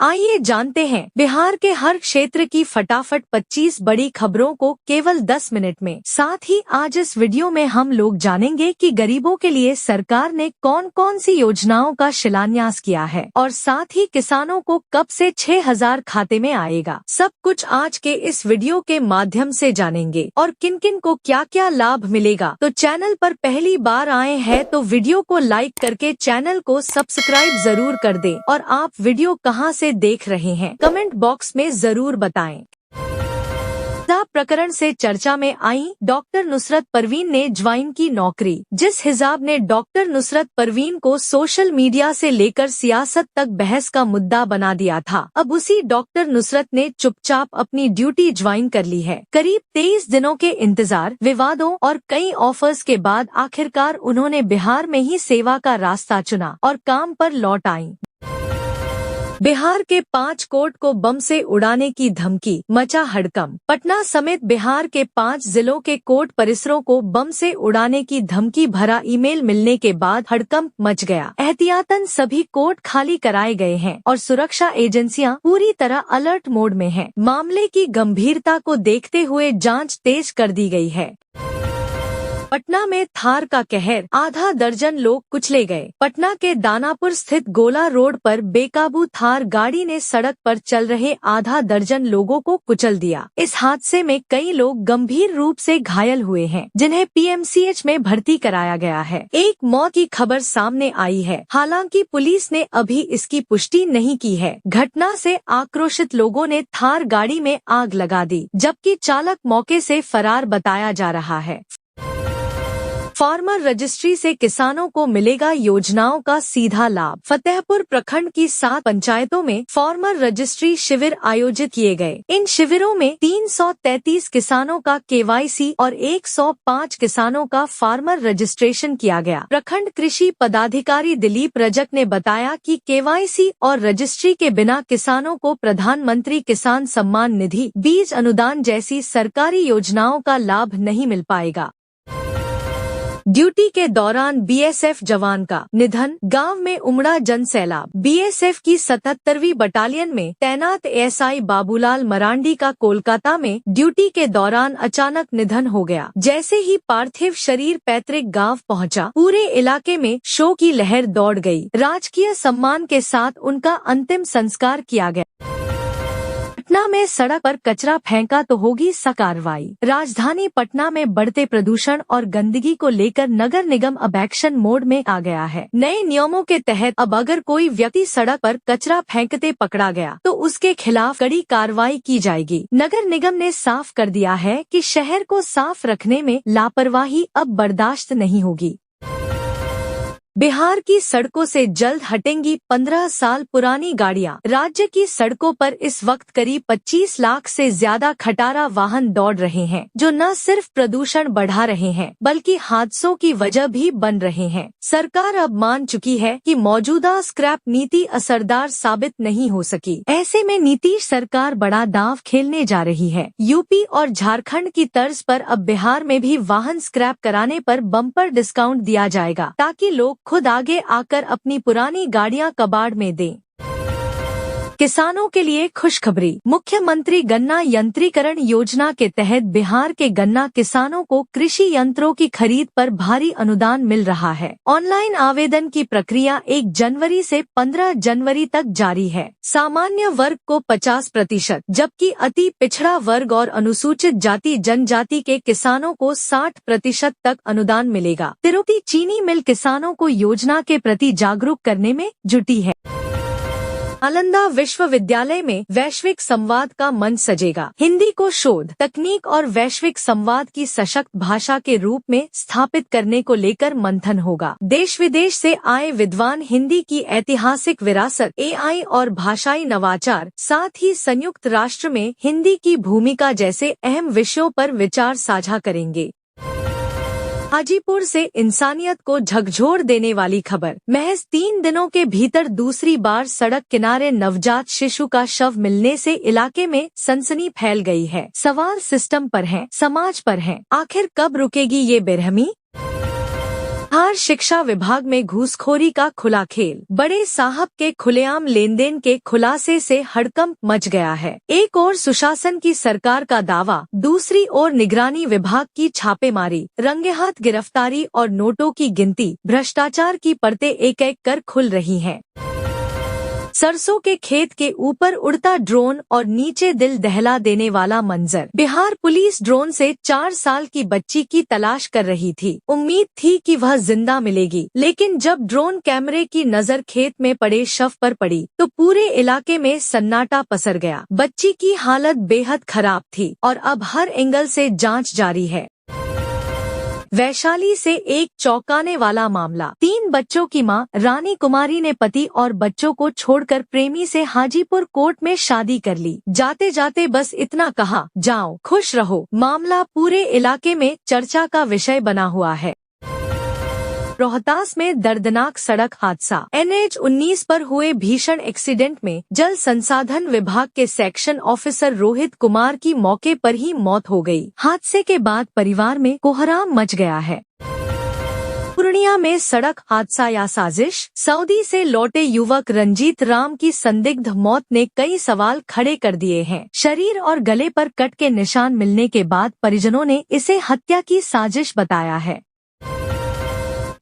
आइए जानते हैं बिहार के हर क्षेत्र की फटाफट 25 बड़ी खबरों को केवल 10 मिनट में। साथ ही आज इस वीडियो में हम लोग जानेंगे कि गरीबों के लिए सरकार ने कौन कौन सी योजनाओं का शिलान्यास किया है और साथ ही किसानों को कब से 6,000 खाते में आएगा। सब कुछ आज के इस वीडियो के माध्यम से जानेंगे और किन किन को क्या क्या लाभ मिलेगा। तो चैनल पर पहली बार आए हैं तो वीडियो को लाइक करके चैनल को सब्सक्राइब जरूर कर दें और आप वीडियो कहां से देख रहे हैं कमेंट बॉक्स में जरूर बताएं। प्रकरण से चर्चा में आई डॉक्टर नुसरत परवीन ने ज्वाइन की नौकरी। जिस हिजाब ने डॉक्टर नुसरत परवीन को सोशल मीडिया से लेकर सियासत तक बहस का मुद्दा बना दिया था, अब उसी डॉक्टर नुसरत ने चुपचाप अपनी ड्यूटी ज्वाइन कर ली है। करीब 23 दिनों के इंतजार, विवादों और कई ऑफर्स के बाद आखिरकार उन्होंने बिहार में ही सेवा का रास्ता चुना और काम पर लौट आईं। बिहार के 5 कोर्ट को बम से उड़ाने की धमकी, मचा हड़कंप। पटना समेत बिहार के 5 जिलों के कोर्ट परिसरों को बम से उड़ाने की धमकी भरा ईमेल मिलने के बाद हड़कंप मच गया। एहतियातन सभी कोर्ट खाली कराए गए हैं और सुरक्षा एजेंसियां पूरी तरह अलर्ट मोड में हैं। मामले की गंभीरता को देखते हुए जांच तेज कर दी गई है। पटना में थार का कहर, आधा दर्जन लोग कुचले गए। पटना के दानापुर स्थित गोला रोड पर बेकाबू थार गाड़ी ने सड़क पर चल रहे आधा दर्जन लोगों को कुचल दिया। इस हादसे में कई लोग गंभीर रूप से घायल हुए हैं, जिन्हें पीएमसीएच में भर्ती कराया गया है। एक मौत की खबर सामने आई है, हालांकि पुलिस ने अभी इसकी पुष्टि नहीं की है। घटना से आक्रोशित लोगों ने थार गाड़ी में आग लगा दी, जबकि चालक मौके से फरार बताया जा रहा है। फार्मर रजिस्ट्री से किसानों को मिलेगा योजनाओं का सीधा लाभ। फतेहपुर प्रखंड की 7 पंचायतों में फार्मर रजिस्ट्री शिविर आयोजित किए गए। इन शिविरों में 333 किसानों का केवाईसी और 105 किसानों का फार्मर रजिस्ट्रेशन किया गया। प्रखंड कृषि पदाधिकारी दिलीप रजक ने बताया कि केवाईसी और रजिस्ट्री के बिना किसानों को प्रधानमंत्री किसान सम्मान निधि, बीज अनुदान जैसी सरकारी योजनाओं का लाभ नहीं मिल पाएगा। ड्यूटी के दौरान बीएसएफ जवान का निधन, गांव में उमड़ा जनसैलाब। बीएसएफ की 77वीं बटालियन में तैनात एएसआई बाबूलाल मरांडी का कोलकाता में ड्यूटी के दौरान अचानक निधन हो गया। जैसे ही पार्थिव शरीर पैतृक गांव पहुंचा, पूरे इलाके में शोक की लहर दौड़ गई। राजकीय सम्मान के साथ उनका अंतिम संस्कार किया गया। पटना में सड़क पर कचरा फेंका तो होगी सख्त कार्रवाई। राजधानी पटना में बढ़ते प्रदूषण और गंदगी को लेकर नगर निगम अब एक्शन मोड में आ गया है। नए नियमों के तहत अब अगर कोई व्यक्ति सड़क पर कचरा फेंकते पकड़ा गया तो उसके खिलाफ कड़ी कार्रवाई की जाएगी। नगर निगम ने साफ कर दिया है कि शहर को साफ रखने में लापरवाही अब बर्दाश्त नहीं होगी। बिहार की सड़कों से जल्द हटेंगी 15 साल पुरानी गाड़ियां। राज्य की सड़कों पर इस वक्त करीब 25 लाख से ज्यादा खटारा वाहन दौड़ रहे हैं, जो न सिर्फ प्रदूषण बढ़ा रहे हैं बल्कि हादसों की वजह भी बन रहे हैं। सरकार अब मान चुकी है कि मौजूदा स्क्रैप नीति असरदार साबित नहीं हो सकी। ऐसे में नीतीश सरकार बड़ा दांव खेलने जा रही है। यूपी और झारखंड की तर्ज पर अब बिहार में भी वाहन स्क्रैप कराने पर बम्पर डिस्काउंट दिया जाएगा, ताकि लोग खुद आगे आकर अपनी पुरानी गाड़ियां कबाड़ में दें। किसानों के लिए खुशखबरी, मुख्यमंत्री गन्ना यंत्रीकरण योजना के तहत बिहार के गन्ना किसानों को कृषि यंत्रों की खरीद पर भारी अनुदान मिल रहा है। ऑनलाइन आवेदन की प्रक्रिया 1 जनवरी से 15 जनवरी तक जारी है। सामान्य वर्ग को 50%, जबकि अति पिछड़ा वर्ग और अनुसूचित जाति जनजाति के किसानों को 60% तक अनुदान मिलेगा। तिरुपति चीनी मिल किसानों को योजना के प्रति जागरूक करने में जुटी है। नालंदा विश्वविद्यालय में वैश्विक संवाद का मंच सजेगा। हिंदी को शोध, तकनीक और वैश्विक संवाद की सशक्त भाषा के रूप में स्थापित करने को लेकर मंथन होगा। देश विदेश से आए विद्वान हिंदी की ऐतिहासिक विरासत, एआई और भाषाई नवाचार, साथ ही संयुक्त राष्ट्र में हिंदी की भूमिका जैसे अहम विषयों पर विचार साझा करेंगे। हाजीपुर से इंसानियत को झकझोर देने वाली खबर, महज 3 दिनों के भीतर दूसरी बार सड़क किनारे नवजात शिशु का शव मिलने से इलाके में सनसनी फैल गई है। सवाल सिस्टम पर है, समाज पर है। आखिर कब रुकेगी ये बेरहमी? बिहार शिक्षा विभाग में घूसखोरी का खुला खेल। बड़े साहब के खुलेआम लेनदेन के खुलासे से हड़कंप मच गया है। एक ओर सुशासन की सरकार का दावा, दूसरी ओर निगरानी विभाग की छापेमारी, रंगेहाथ गिरफ्तारी और नोटों की गिनती, भ्रष्टाचार की परतें एक एक कर खुल रही हैं। सरसों के खेत के ऊपर उड़ता ड्रोन और नीचे दिल दहला देने वाला मंजर। बिहार पुलिस ड्रोन से 4 साल की बच्ची की तलाश कर रही थी। उम्मीद थी कि वह जिंदा मिलेगी, लेकिन जब ड्रोन कैमरे की नजर खेत में पड़े शव पर पड़ी तो पूरे इलाके में सन्नाटा पसर गया। बच्ची की हालत बेहद खराब थी और अब हर एंगल से जांच जारी है। वैशाली से एक चौंकाने वाला मामला। 3 बच्चों की मां रानी कुमारी ने पति और बच्चों को छोड़कर प्रेमी से हाजीपुर कोर्ट में शादी कर ली। जाते जाते बस इतना कहा, जाओ खुश रहो। मामला पूरे इलाके में चर्चा का विषय बना हुआ है। रोहतास में दर्दनाक सड़क हादसा। NH 19 पर हुए भीषण एक्सीडेंट में जल संसाधन विभाग के सेक्शन ऑफिसर रोहित कुमार की मौके पर ही मौत हो गई। हादसे के बाद परिवार में कोहराम मच गया है। पूर्णिया में सड़क हादसा या साजिश। सऊदी से लौटे युवक रंजीत राम की संदिग्ध मौत ने कई सवाल खड़े कर दिए हैं। शरीर और गले पर कट के निशान मिलने के बाद परिजनों ने इसे हत्या की साजिश बताया है।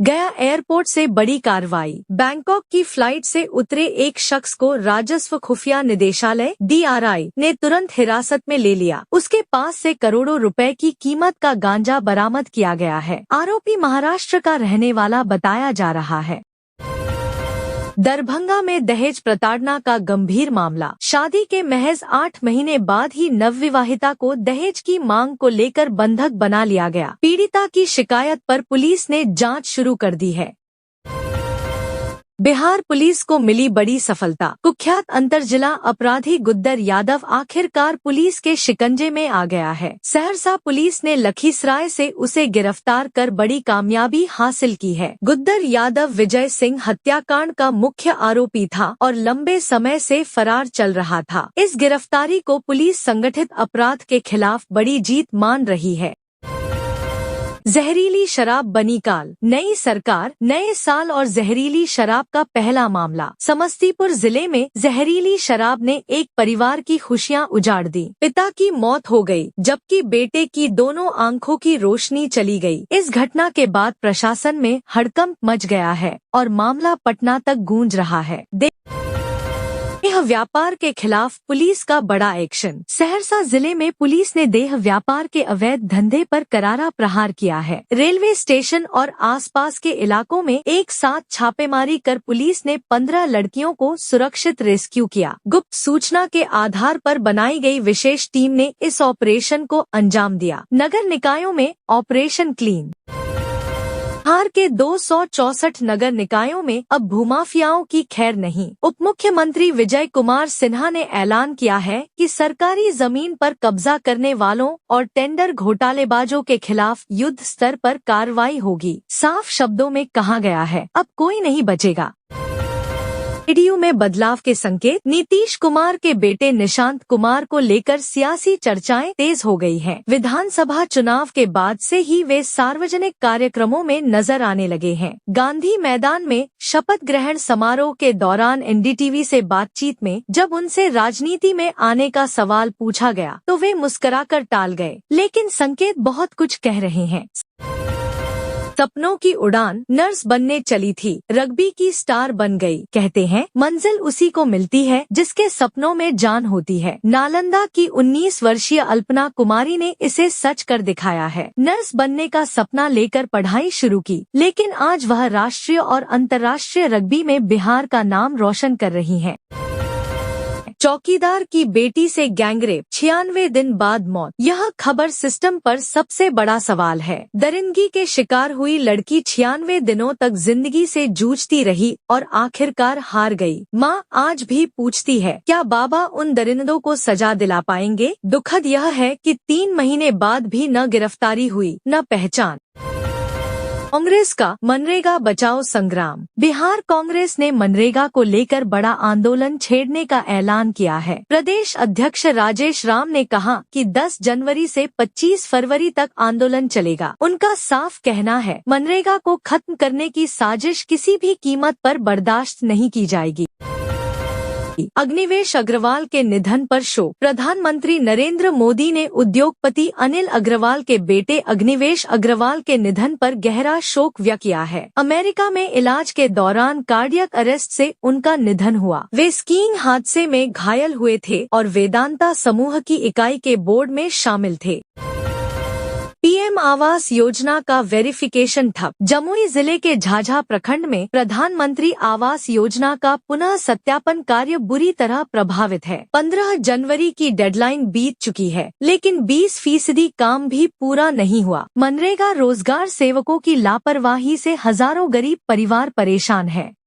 गया एयरपोर्ट से बड़ी कार्रवाई। बैंकॉक की फ्लाइट से उतरे एक शख्स को राजस्व खुफिया निदेशालय DRI ने तुरंत हिरासत में ले लिया। उसके पास से करोड़ों रुपए की कीमत का गांजा बरामद किया गया है। आरोपी महाराष्ट्र का रहने वाला बताया जा रहा है। दरभंगा में दहेज प्रताड़ना का गंभीर मामला। शादी के महज 8 महीने बाद ही नवविवाहिता को दहेज की मांग को लेकर बंधक बना लिया गया। पीड़िता की शिकायत पर पुलिस ने जांच शुरू कर दी है। बिहार पुलिस को मिली बड़ी सफलता। कुख्यात अंतरजिला अपराधी गुद्दर यादव आखिरकार पुलिस के शिकंजे में आ गया है। सहरसा पुलिस ने लखीसराय से उसे गिरफ्तार कर बड़ी कामयाबी हासिल की है। गुद्दर यादव विजय सिंह हत्याकांड का मुख्य आरोपी था और लंबे समय से फरार चल रहा था। इस गिरफ्तारी को पुलिस संगठित अपराध के खिलाफ बड़ी जीत मान रही है। जहरीली शराब बनी काल। नई सरकार, नए साल और जहरीली शराब का पहला मामला। समस्तीपुर जिले में जहरीली शराब ने एक परिवार की खुशियां उजाड़ दी। पिता की मौत हो गई, जबकि बेटे की दोनों आंखों की रोशनी चली गई। इस घटना के बाद प्रशासन में हड़कंप मच गया है और मामला पटना तक गूंज रहा है। देह व्यापार के खिलाफ पुलिस का बड़ा एक्शन। सहरसा जिले में पुलिस ने देह व्यापार के अवैध धंधे पर करारा प्रहार किया है। रेलवे स्टेशन और आसपास के इलाकों में एक साथ छापेमारी कर पुलिस ने 15 लड़कियों को सुरक्षित रेस्क्यू किया। गुप्त सूचना के आधार पर बनाई गई विशेष टीम ने इस ऑपरेशन को अंजाम दिया। नगर निकायों में ऑपरेशन क्लीन। बिहार के 264 नगर निकायों में अब भूमाफियाओं की खैर नहीं। उप मुख्यमंत्री विजय कुमार सिन्हा ने ऐलान किया है कि सरकारी जमीन पर कब्जा करने वालों और टेंडर घोटालेबाजों के खिलाफ युद्ध स्तर पर कार्रवाई होगी। साफ शब्दों में कहा गया है, अब कोई नहीं बचेगा। ईडीयू में बदलाव के संकेत। नीतीश कुमार के बेटे निशांत कुमार को लेकर सियासी चर्चाएं तेज हो गई हैं। विधानसभा चुनाव के बाद से ही वे सार्वजनिक कार्यक्रमों में नजर आने लगे हैं। गांधी मैदान में शपथ ग्रहण समारोह के दौरान NDTV से बातचीत में जब उनसे राजनीति में आने का सवाल पूछा गया तो वे मुस्कुराकर टाल गए, लेकिन संकेत बहुत कुछ कह रहे हैं। सपनों की उड़ान। नर्स बनने चली थी, रग्बी की स्टार बन गई। कहते हैं मंजिल उसी को मिलती है जिसके सपनों में जान होती है। नालंदा की 19 वर्षीय अल्पना कुमारी ने इसे सच कर दिखाया है। नर्स बनने का सपना लेकर पढ़ाई शुरू की, लेकिन आज वह राष्ट्रीय और अंतर्राष्ट्रीय रग्बी में बिहार का नाम रोशन कर रही हैं। चौकीदार की बेटी से गैंगरेप, 96 दिन बाद मौत। यह खबर सिस्टम पर सबसे बड़ा सवाल है। दरिंदगी के शिकार हुई लड़की 96 दिनों तक जिंदगी से जूझती रही और आखिरकार हार गई। माँ आज भी पूछती है, क्या बाबा उन दरिंदों को सजा दिला पाएंगे? दुखद यह है कि 3 महीने बाद भी न गिरफ्तारी हुई, न पहचान। कांग्रेस का मनरेगा बचाओ संग्राम। बिहार कांग्रेस ने मनरेगा को लेकर बड़ा आंदोलन छेड़ने का ऐलान किया है। प्रदेश अध्यक्ष राजेश राम ने कहा कि 10 जनवरी से 25 फरवरी तक आंदोलन चलेगा। उनका साफ कहना है, मनरेगा को खत्म करने की साजिश किसी भी कीमत पर बर्दाश्त नहीं की जाएगी। अग्निवेश अग्रवाल के निधन पर शोक। प्रधानमंत्री नरेंद्र मोदी ने उद्योगपति अनिल अग्रवाल के बेटे अग्निवेश अग्रवाल के निधन पर गहरा शोक व्यक्त किया है। अमेरिका में इलाज के दौरान कार्डियक अरेस्ट से उनका निधन हुआ। वे स्कीइंग हादसे में घायल हुए थे और वेदांता समूह की इकाई के बोर्ड में शामिल थे। पीएम आवास योजना का वेरिफिकेशन ठप। जमुई जिले के झाझा प्रखंड में प्रधानमंत्री आवास योजना का पुनः सत्यापन कार्य बुरी तरह प्रभावित है। 15 जनवरी की डेडलाइन बीत चुकी है, लेकिन 20% काम भी पूरा नहीं हुआ। मनरेगा रोजगार सेवकों की लापरवाही से हजारों गरीब परिवार परेशान है।